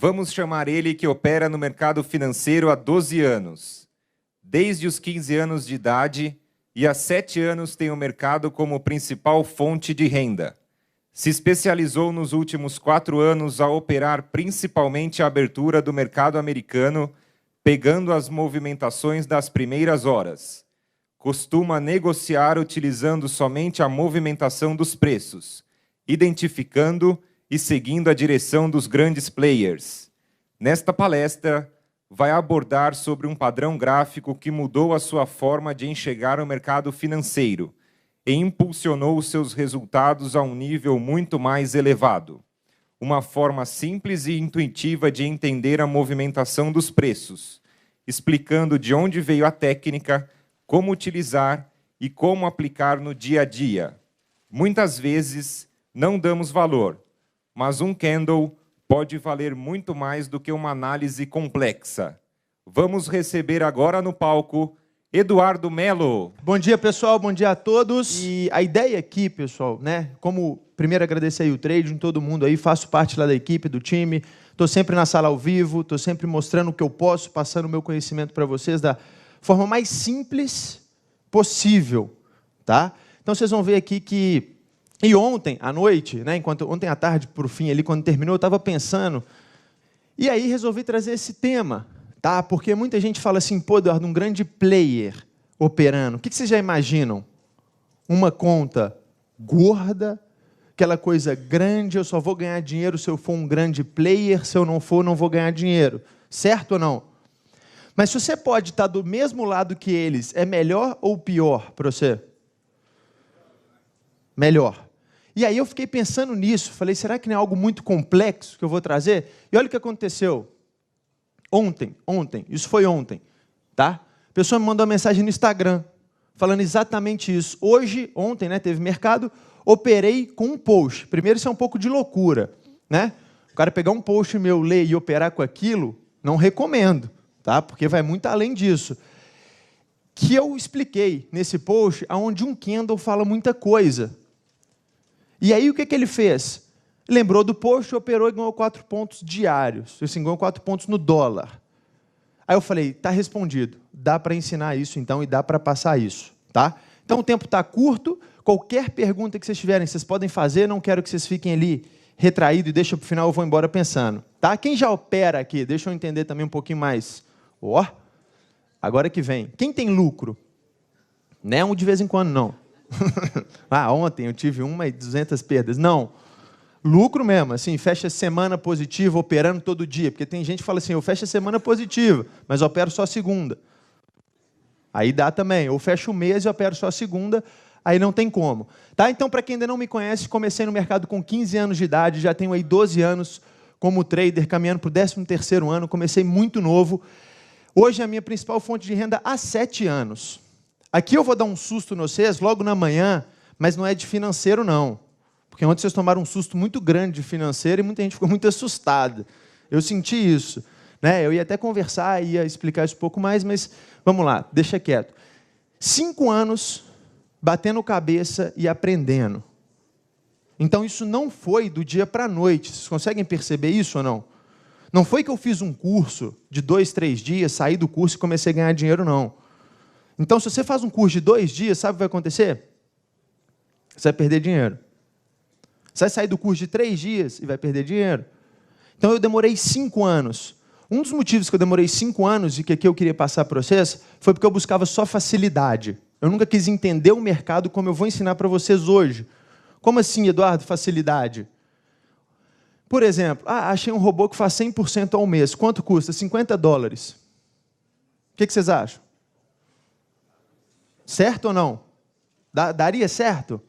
Vamos chamar ele que opera no mercado financeiro há 12 anos. Desde os 15 anos de idade e há 7 anos tem o mercado como principal fonte de renda. Se especializou nos últimos 4 anos a operar principalmente a abertura do mercado americano, pegando as movimentações das primeiras horas. Costuma negociar utilizando somente a movimentação dos preços, identificando e seguindo a direção dos grandes players. Nesta palestra, vai abordar sobre um padrão gráfico que mudou a sua forma de enxergar o mercado financeiro e impulsionou seus resultados a um nível muito mais elevado. Uma forma simples e intuitiva de entender a movimentação dos preços, explicando de onde veio a técnica, como utilizar e como aplicar no dia a dia. Muitas vezes, não damos valor, mas um candle pode valer muito mais do que uma análise complexa. Vamos receber agora no palco Eduardo Mello. Bom dia, pessoal. Bom dia a todos. E a ideia aqui, pessoal, né? Como primeiro agradecer aí o trading, todo mundo aí, faço parte lá da equipe, do time. Estou sempre na sala ao vivo, estou sempre mostrando o que eu posso, passando o meu conhecimento para vocês da forma mais simples possível, tá? Então vocês vão ver aqui que... E ontem à noite, né, ontem à tarde, por fim, ali, quando terminou, eu estava pensando, e aí resolvi trazer esse tema, tá? Porque muita gente fala assim, pô, Eduardo, um grande player operando. O que vocês já imaginam? Uma conta gorda, aquela coisa grande, eu só vou ganhar dinheiro se eu for um grande player, se eu não for, não vou ganhar dinheiro. Certo ou não? Mas se você pode estar do mesmo lado que eles, é melhor ou pior para você? Melhor. E aí eu fiquei pensando nisso, falei, será que não é algo muito complexo que eu vou trazer? E olha o que aconteceu. Ontem, isso foi ontem, tá? A pessoa me mandou uma mensagem no Instagram, falando exatamente isso. Ontem, né, teve mercado, operei com um post. Primeiro, isso é um pouco de loucura, né? O cara pegar um post meu, ler e operar com aquilo, não recomendo, tá? Porque vai muito além disso. Que eu expliquei nesse post, onde um candle fala muita coisa. E aí, o que ele fez? Lembrou do post, operou e ganhou 4 pontos diários. Assim, ganhou 4 pontos no dólar. Aí eu falei, está respondido. Dá para ensinar isso, então, e dá para passar isso. Tá? Então, o tempo está curto. Qualquer pergunta que vocês tiverem, vocês podem fazer. Não quero que vocês fiquem ali retraídos e deixem para o final, eu vou embora pensando. Tá? Quem já opera aqui? Deixa eu entender também um pouquinho mais. Ó, agora que vem. Quem tem lucro? Não é um de vez em quando, não. Ontem eu tive 1.200 perdas. Não. Lucro mesmo, assim, fecha semana positiva, operando todo dia. Porque tem gente que fala assim, eu fecho a semana positiva, mas eu opero só a segunda. Aí dá também. Eu fecho o mês e opero só a segunda, aí não tem como. Tá? Então, para quem ainda não me conhece, comecei no mercado com 15 anos de idade, já tenho aí 12 anos como trader, caminhando para o 13º ano, comecei muito novo. Hoje é a minha principal fonte de renda há 7 anos. Aqui eu vou dar um susto em vocês logo na manhã, mas não é de financeiro, não. Porque ontem vocês tomaram um susto muito grande de financeiro e muita gente ficou muito assustada. Eu senti isso. Né? Eu ia até conversar, ia explicar isso um pouco mais, mas vamos lá, deixa quieto. 5 anos batendo cabeça e aprendendo. Então, isso não foi do dia para a noite. Vocês conseguem perceber isso ou não? Não foi que eu fiz um curso de 2, 3 dias, saí do curso e comecei a ganhar dinheiro, não. Então, se você faz um curso de 2 dias, sabe o que vai acontecer? Você vai perder dinheiro. Você vai sair do curso de 3 dias e vai perder dinheiro. Então, eu demorei 5 anos. Um dos motivos que eu demorei 5 anos e que aqui eu queria passar para vocês foi porque eu buscava só facilidade. Eu nunca quis entender o mercado como eu vou ensinar para vocês hoje. Como assim, Eduardo, facilidade? Por exemplo, achei um robô que faz 100% ao mês. Quanto custa? $50. O que vocês acham? Certo ou não? Daria certo?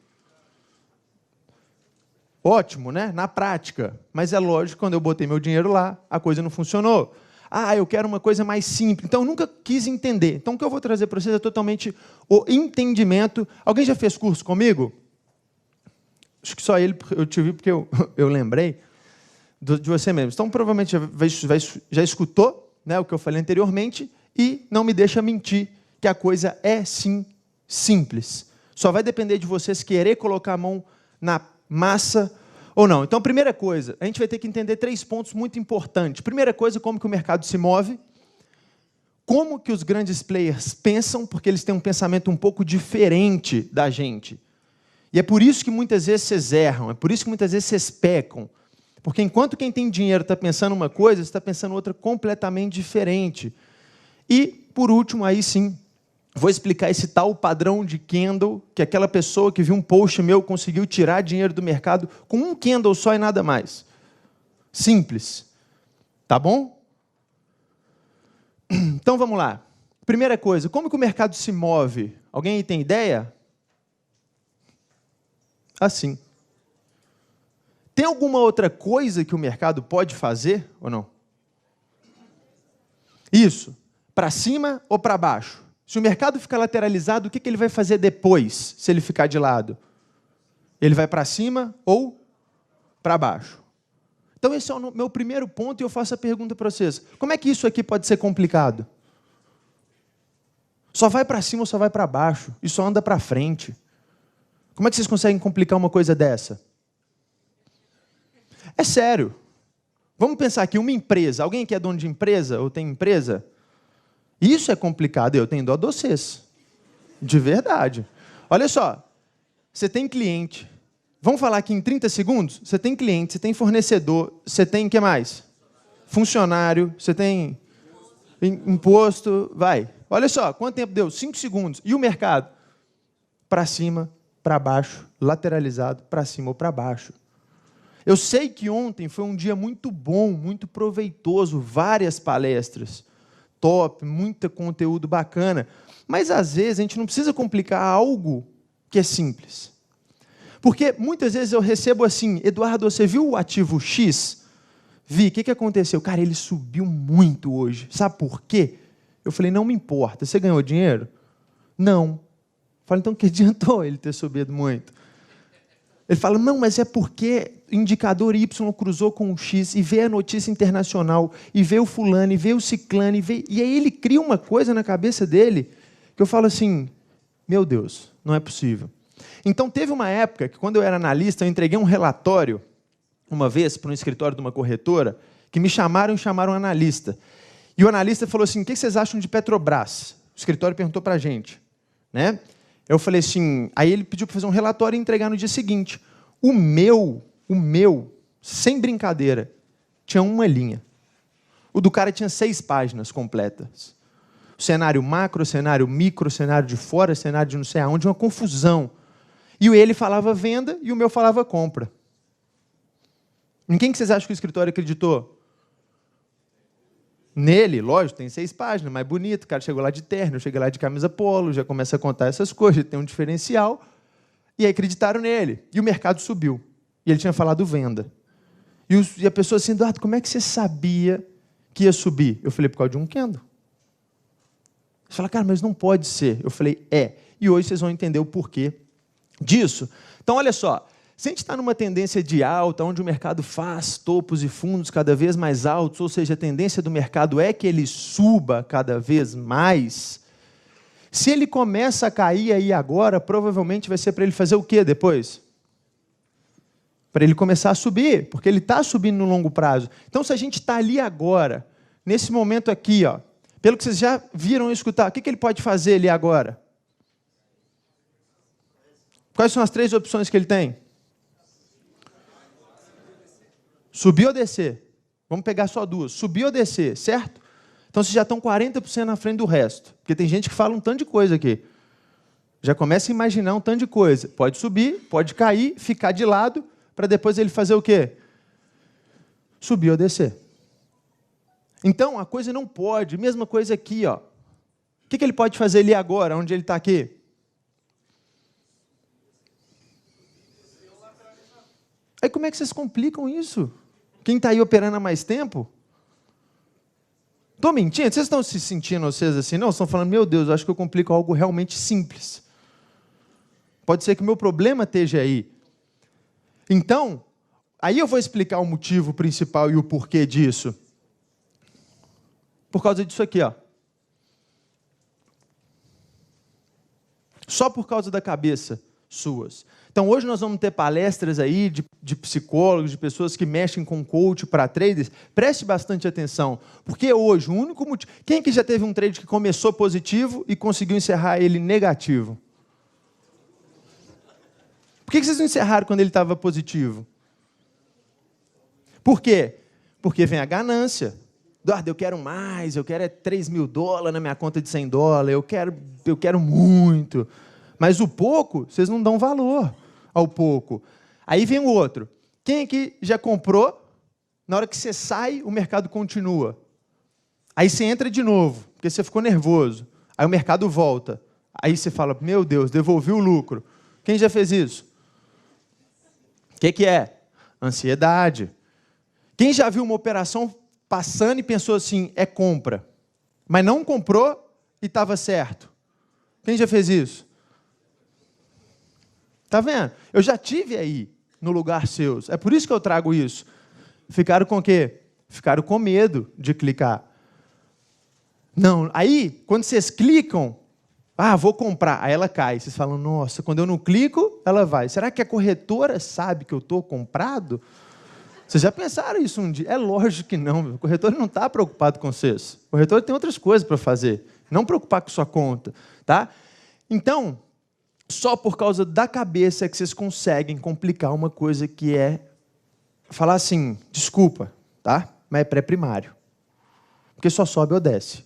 Ótimo, né? Na prática. Mas é lógico, quando eu botei meu dinheiro lá, a coisa não funcionou. Eu quero uma coisa mais simples. Então, eu nunca quis entender. Então, o que eu vou trazer para vocês é totalmente o entendimento. Alguém já fez curso comigo? Acho que só ele, eu te vi porque eu lembrei de você mesmo. Então, provavelmente, já escutou, né, o que eu falei anteriormente e não me deixa mentir que a coisa é, sim, simples. Só vai depender de vocês querer colocar a mão na massa Ou não? Então, primeira coisa, a gente vai ter que entender 3 pontos muito importantes. Primeira coisa, como que o mercado se move. Como que os grandes players pensam, porque eles têm um pensamento um pouco diferente da gente. E é por isso que muitas vezes vocês erram, é por isso que muitas vezes vocês pecam. Porque enquanto quem tem dinheiro está pensando uma coisa, você está pensando outra completamente diferente. E, por último, aí sim, vou explicar esse tal padrão de candle, que aquela pessoa que viu um post meu conseguiu tirar dinheiro do mercado com um candle só e nada mais. Simples. Tá bom? Então, vamos lá. Primeira coisa, como que o mercado se move? Alguém aí tem ideia? Assim. Tem alguma outra coisa que o mercado pode fazer ou não? Isso. Para cima ou para baixo? Se o mercado ficar lateralizado, o que ele vai fazer depois, se ele ficar de lado? Ele vai para cima ou para baixo? Então, esse é o meu primeiro ponto e eu faço a pergunta para vocês. Como é que isso aqui pode ser complicado? Só vai para cima ou só vai para baixo? E só anda para frente? Como é que vocês conseguem complicar uma coisa dessa? É sério. Vamos pensar aqui, uma empresa. Alguém aqui é dono de empresa ou tem empresa? Isso é complicado. Eu tenho dó de vocês. De verdade. Olha só. Você tem cliente. Vamos falar aqui em 30 segundos? Você tem cliente, você tem fornecedor, você tem o que mais? Funcionário, você tem imposto. Vai. Olha só, quanto tempo deu? 5 segundos. E o mercado? Para cima, para baixo, lateralizado, para cima ou para baixo. Eu sei que ontem foi um dia muito bom, muito proveitoso, várias palestras, top, muito conteúdo bacana, mas às vezes a gente não precisa complicar algo que é simples. Porque muitas vezes eu recebo assim, Eduardo, você viu o ativo X? Vi, o que aconteceu? Cara, ele subiu muito hoje, sabe por quê? Eu falei, não me importa, você ganhou dinheiro? Não. Falei, então que adiantou ele ter subido muito? Ele fala, não, mas é porque o indicador Y cruzou com o X, e vê a notícia internacional, e vê o fulano, e vê o ciclano, e aí ele cria uma coisa na cabeça dele, que eu falo assim, meu Deus, não é possível. Então, teve uma época que, quando eu era analista, eu entreguei um relatório, uma vez, para um escritório de uma corretora, que me chamaram e chamaram um analista. E o analista falou assim, o que vocês acham de Petrobras? O escritório perguntou para a gente, né? Eu falei assim, aí ele pediu para fazer um relatório e entregar no dia seguinte. O meu, sem brincadeira, tinha uma linha. O do cara tinha 6 páginas completas. O cenário macro, cenário micro, cenário de fora, cenário de não sei aonde, uma confusão. E ele falava venda e o meu falava compra. Em quem que vocês acham que o escritório acreditou? Nele, lógico, tem 6 páginas, mais bonito, o cara chegou lá de terno, eu cheguei lá de camisa polo, já começa a contar essas coisas, tem um diferencial, e aí acreditaram nele. E o mercado subiu. E ele tinha falado venda. E a pessoa assim, Eduardo, como é que você sabia que ia subir? Eu falei, por causa de um candle. Você fala, cara, mas não pode ser. Eu falei, é. E hoje vocês vão entender o porquê disso. Então, olha só, se a gente está numa tendência de alta, onde o mercado faz topos e fundos cada vez mais altos, ou seja, a tendência do mercado é que ele suba cada vez mais, se ele começa a cair aí agora, provavelmente vai ser para ele fazer o quê depois? Para ele começar a subir, porque ele está subindo no longo prazo. Então, se a gente está ali agora, nesse momento aqui, ó, pelo que vocês já viram e escutar, o que ele pode fazer ali agora? Quais são as 3 opções que ele tem? Subir ou descer? Vamos pegar só 2. Subir ou descer, certo? Então, vocês já estão 40% na frente do resto. Porque tem gente que fala um tanto de coisa aqui. Já começa a imaginar um tanto de coisa. Pode subir, pode cair, ficar de lado, para depois ele fazer o quê? Subir ou descer. Então, a coisa não pode. Mesma coisa aqui, ó. O que ele pode fazer ali agora, onde ele está aqui? Aí como é que vocês complicam isso? Quem está aí operando há mais tempo? Estou mentindo? Vocês estão se sentindo, vocês assim? Não, estão falando, meu Deus, eu acho que eu complico algo realmente simples. Pode ser que o meu problema esteja aí. Então, aí eu vou explicar o motivo principal e o porquê disso. Por causa disso aqui, ó. Só por causa da cabeça. suas. Então, hoje nós vamos ter palestras aí de psicólogos, de pessoas que mexem com coach para traders. Preste bastante atenção, porque hoje o único motivo... Quem aqui já teve um trade que começou positivo e conseguiu encerrar ele negativo? Por que vocês não encerraram quando ele estava positivo? Por quê? Porque vem a ganância. Eduardo, eu quero mais, eu quero $3.000 na minha conta de $100, eu quero muito. Mas o pouco, vocês não dão valor ao pouco. Aí vem o outro. Quem aqui já comprou? Na hora que você sai, o mercado continua. Aí você entra de novo, porque você ficou nervoso. Aí o mercado volta. Aí você fala, meu Deus, devolvi o lucro. Quem já fez isso? O que é? Ansiedade. Quem já viu uma operação passando e pensou assim, é compra, mas não comprou e estava certo? Quem já fez isso? Está vendo? Eu já tive aí, no lugar seus. É por isso que eu trago isso. Ficaram com o quê? Ficaram com medo de clicar. Não, aí, quando vocês clicam, vou comprar, aí ela cai. Vocês falam, nossa, quando eu não clico, ela vai. Será que a corretora sabe que eu estou comprado? Vocês já pensaram isso um dia? É lógico que não. O corretor não está preocupado com vocês. O corretor tem outras coisas para fazer. Não preocupar com sua conta. Tá? Então, só por causa da cabeça é que vocês conseguem complicar uma coisa que é falar assim, desculpa, tá? Mas é pré-primário. Porque só sobe ou desce.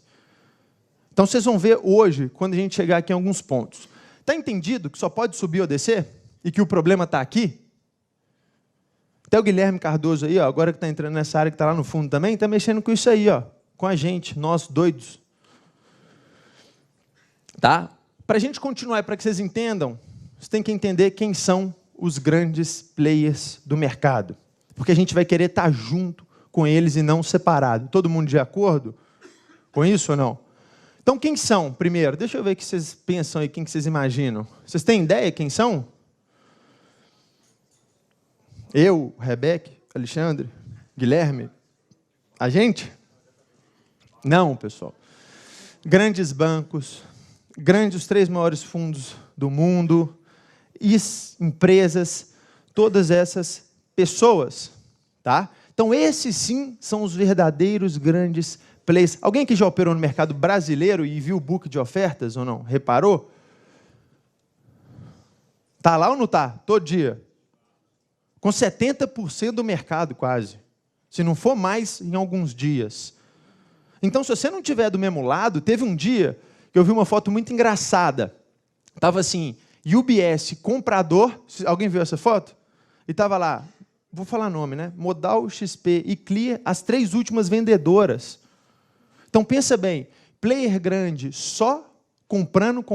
Então, vocês vão ver hoje, quando a gente chegar aqui em alguns pontos. Está entendido que só pode subir ou descer? E que o problema está aqui? Até o Guilherme Cardoso aí, ó, agora que está entrando nessa área que está lá no fundo também, está mexendo com isso aí, ó, com a gente, nós doidos. Tá? Para a gente continuar, para que vocês entendam, vocês têm que entender quem são os grandes players do mercado. Porque a gente vai querer estar junto com eles e não separado. Todo mundo de acordo com isso ou não? Então, quem são, primeiro? Deixa eu ver o que vocês pensam aí, quem que vocês imaginam. Vocês têm ideia quem são? Eu, Rebeca, Alexandre, Guilherme, a gente? Não, pessoal. Grandes bancos, os 3 maiores fundos do mundo, empresas, todas essas pessoas. Tá? Então, esses sim são os verdadeiros grandes players. Alguém que já operou no mercado brasileiro e viu o book de ofertas ou não? Reparou? Está lá ou não está? Todo dia. Com 70% do mercado, quase. Se não for mais, em alguns dias. Então, se você não estiver do mesmo lado, teve um dia que eu vi uma foto muito engraçada. Estava assim, UBS comprador. Alguém viu essa foto? E estava lá, vou falar nome, né? Modal, XP e Clear, as 3 últimas vendedoras. Então, pensa bem, player grande só comprando.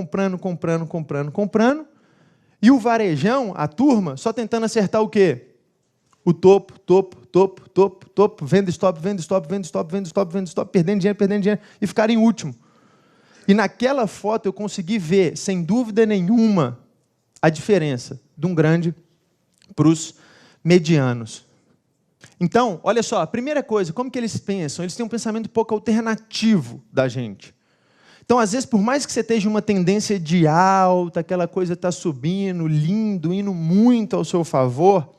E o varejão, a turma, só tentando acertar o quê? O topo, venda, stop, perdendo dinheiro, e ficar em último. E naquela foto eu consegui ver, sem dúvida nenhuma, a diferença de um grande para os medianos. Então, olha só, a primeira coisa, como que eles pensam? Eles têm um pensamento um pouco alternativo da gente. Então, às vezes, por mais que você esteja uma tendência de alta, aquela coisa está subindo, lindo, indo muito ao seu favor,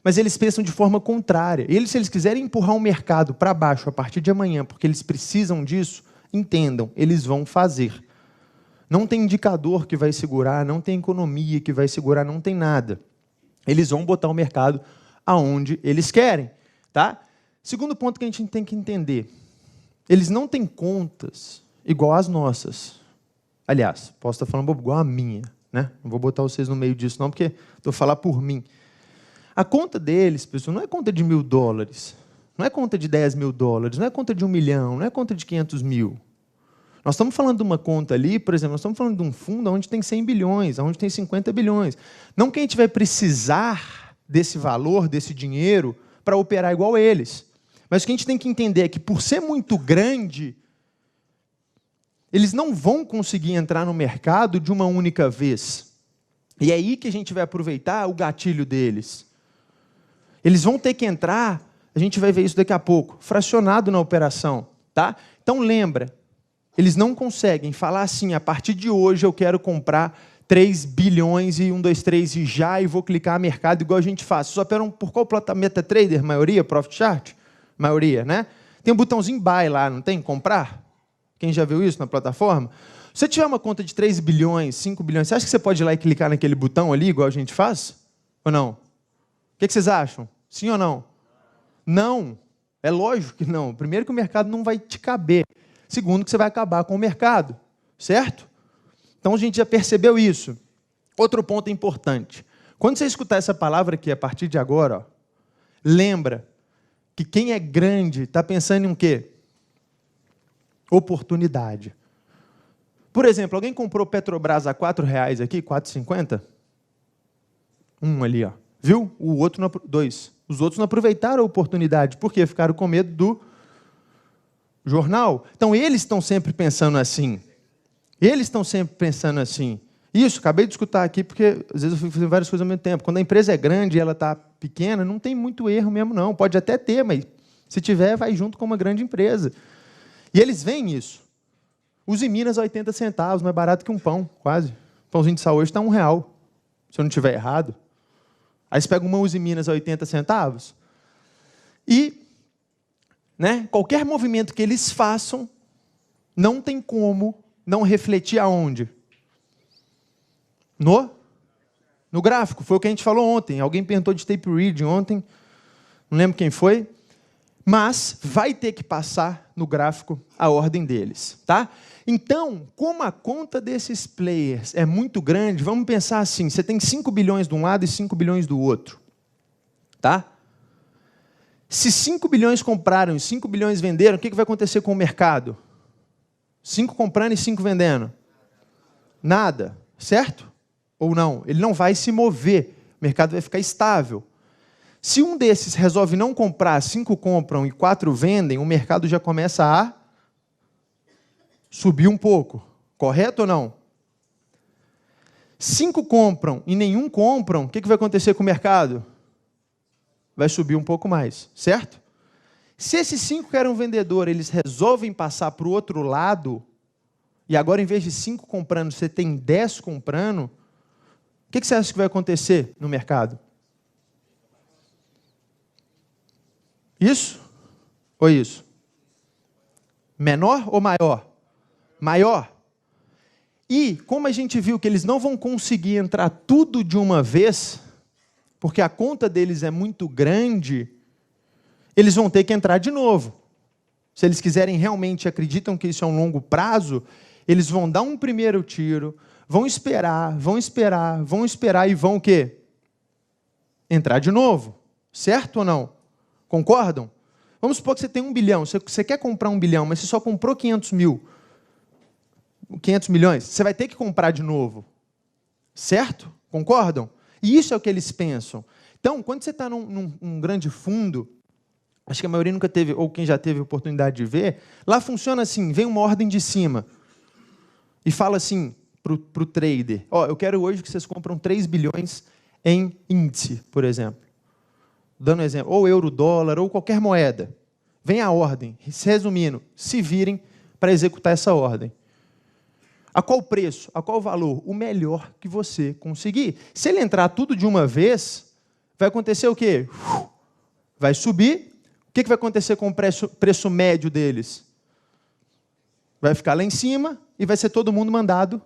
mas eles pensam de forma contrária. Eles, se eles quiserem empurrar o mercado para baixo a partir de amanhã, porque eles precisam disso, entendam, eles vão fazer. Não tem indicador que vai segurar, não tem economia que vai segurar, não tem nada. Eles vão botar o mercado aonde eles querem. Tá? Segundo ponto que a gente tem que entender, eles não têm contas igual às nossas. Aliás, posso estar falando igual a minha. Né? Não vou botar vocês no meio disso, não, porque estou falando por mim. A conta deles, pessoal, não é conta de $1.000, não é conta de $10.000, não é conta de 1 milhão, não é conta de 500 mil. Nós estamos falando de uma conta ali, por exemplo, nós estamos falando de um fundo onde tem 100 bilhões, onde tem 50 bilhões. Não que a gente vai precisar desse valor, desse dinheiro, para operar igual eles. Mas o que a gente tem que entender é que, por ser muito grande, eles não vão conseguir entrar no mercado de uma única vez. E é aí que a gente vai aproveitar o gatilho deles. Eles vão ter que entrar, a gente vai ver isso daqui a pouco, fracionado na operação. Tá? Então, lembra, eles não conseguem falar assim, a partir de hoje eu quero comprar 3 bilhões e 1, 2, 3 e já, e vou clicar mercado igual a gente faz. Vocês operam por qual plataforma? MetaTrader? Maioria? Profit Chart? Maioria, né? Tem um botãozinho buy lá, não tem? Comprar? Quem já viu isso na plataforma? Se você tiver uma conta de 3 bilhões, 5 bilhões, você acha que você pode ir lá e clicar naquele botão ali, igual a gente faz? Ou não? O que vocês acham? Sim ou não? Não. É lógico que não. Primeiro que o mercado não vai te caber. Segundo que você vai acabar com o mercado. Certo? Então a gente já percebeu isso. Outro ponto importante. Quando você escutar essa palavra aqui a partir de agora, ó, lembra que quem é grande está pensando em um quê? Oportunidade. Por exemplo, alguém comprou Petrobras a R$4 aqui, R$4,50? Um ali, ó. Viu? O outro não, 2. Os outros não aproveitaram a oportunidade. Por quê? Ficaram com medo do jornal. Então, eles estão sempre pensando assim. Eles estão sempre pensando assim. Isso, acabei de escutar aqui, porque às vezes eu fico fazendo várias coisas ao mesmo tempo. Quando a empresa é grande e ela está pequena, não tem muito erro mesmo, não. Pode até ter, mas se tiver, vai junto com uma grande empresa. E eles veem isso. Uzi Minas a 80 centavos, mais barato que um pão, quase. O pãozinho de sal hoje está R$1, se eu não estiver errado. Aí você pega uma Uzi Minas a 80 centavos e, né, qualquer movimento que eles façam, não tem como não refletir aonde? No gráfico. Foi o que a gente falou ontem. Alguém perguntou de tape reading ontem, não lembro quem foi, mas vai ter que passar no gráfico a ordem deles, tá? Então, como a conta desses players é muito grande, vamos pensar assim, você tem 5 bilhões de um lado e 5 bilhões do outro, tá? Se 5 bilhões compraram e 5 bilhões venderam, o que vai acontecer com o mercado? 5 comprando e 5 vendendo? Nada, certo? Ou não? Ele não vai se mover, o mercado vai ficar estável. Se um desses resolve não comprar, 5 compram e 4 vendem, o mercado já começa a subir um pouco. Correto ou não? 5 compram e nenhum compram, o que vai acontecer com o mercado? Vai subir um pouco mais, certo? Se esses 5 que eram vendedores, eles resolvem passar para o outro lado, e agora em vez de 5 comprando, você tem 10 comprando, o que você acha que vai acontecer no mercado? Isso? Ou isso? Menor ou maior? Maior. E, como a gente viu que eles não vão conseguir entrar tudo de uma vez, porque a conta deles é muito grande, eles vão ter que entrar de novo. Se eles quiserem realmente, acreditam que isso é um longo prazo, eles vão dar um primeiro tiro, vão esperar e vão o quê? Entrar de novo. Certo ou não? Concordam? Vamos supor que você tem 1 bilhão, você quer comprar 1 bilhão, mas você só comprou 500 milhões, você vai ter que comprar de novo. Certo? Concordam? E isso é o que eles pensam. Então, quando você está num grande fundo, acho que a maioria nunca teve, ou quem já teve a oportunidade de ver, lá funciona assim, vem uma ordem de cima e fala assim para o trader, ó, eu quero hoje que vocês compram 3 bilhões em índice, por exemplo. Dando um exemplo, ou euro, dólar, ou qualquer moeda. Vem a ordem, resumindo, se virem para executar essa ordem. A qual preço? A qual valor? O melhor que você conseguir. Se ele entrar tudo de uma vez, vai acontecer o quê? Vai subir. O que vai acontecer com o preço médio deles? Vai ficar lá em cima e vai ser todo mundo mandado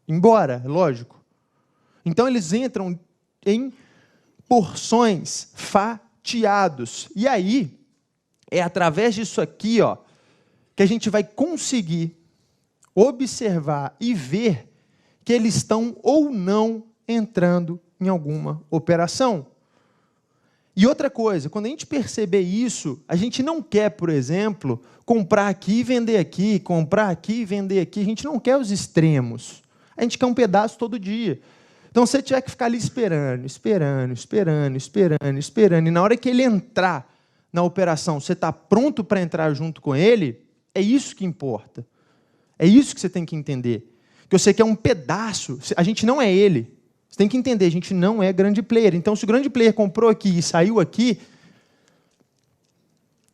embora, lógico. Então, eles entram em porções fatiados. E aí, é através disso aqui, ó, que a gente vai conseguir observar e ver que eles estão ou não entrando em alguma operação. E outra coisa, quando a gente perceber isso, a gente não quer, por exemplo, comprar aqui e vender aqui, comprar aqui e vender aqui. A gente não quer os extremos. A gente quer um pedaço todo dia. Então, você tiver que ficar ali esperando. E na hora que ele entrar na operação, você está pronto para entrar junto com ele, é isso que importa. É isso que você tem que entender. Que você quer um pedaço. A gente não é ele. Você tem que entender, a gente não é grande player. Então, se o grande player comprou aqui e saiu aqui,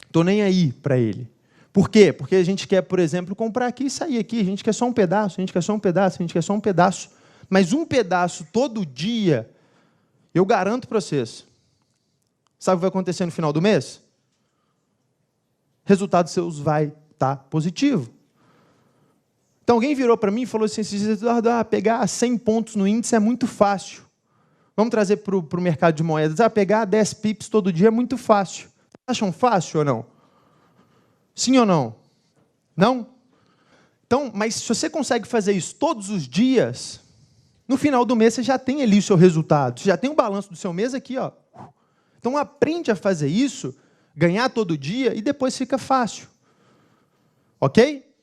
estou nem aí para ele. Por quê? Porque a gente quer, por exemplo, comprar aqui e sair aqui. A gente quer só um pedaço, a gente quer só um pedaço, a gente quer só um pedaço. mas um pedaço todo dia, eu garanto para vocês. Sabe o que vai acontecer no final do mês? Resultados seus vai estar positivo. Então alguém virou para mim e falou assim, Eduardo, pegar 100 pontos no índice é muito fácil. Vamos trazer para o mercado de moedas. Pegar 10 pips todo dia é muito fácil. Acham fácil ou não? Sim ou não? Não? Então, mas se você consegue fazer isso todos os dias, no final do mês você já tem ali o seu resultado. Você já tem o balanço do seu mês aqui, ó. Então aprende a fazer isso, ganhar todo dia e depois fica fácil. Ok?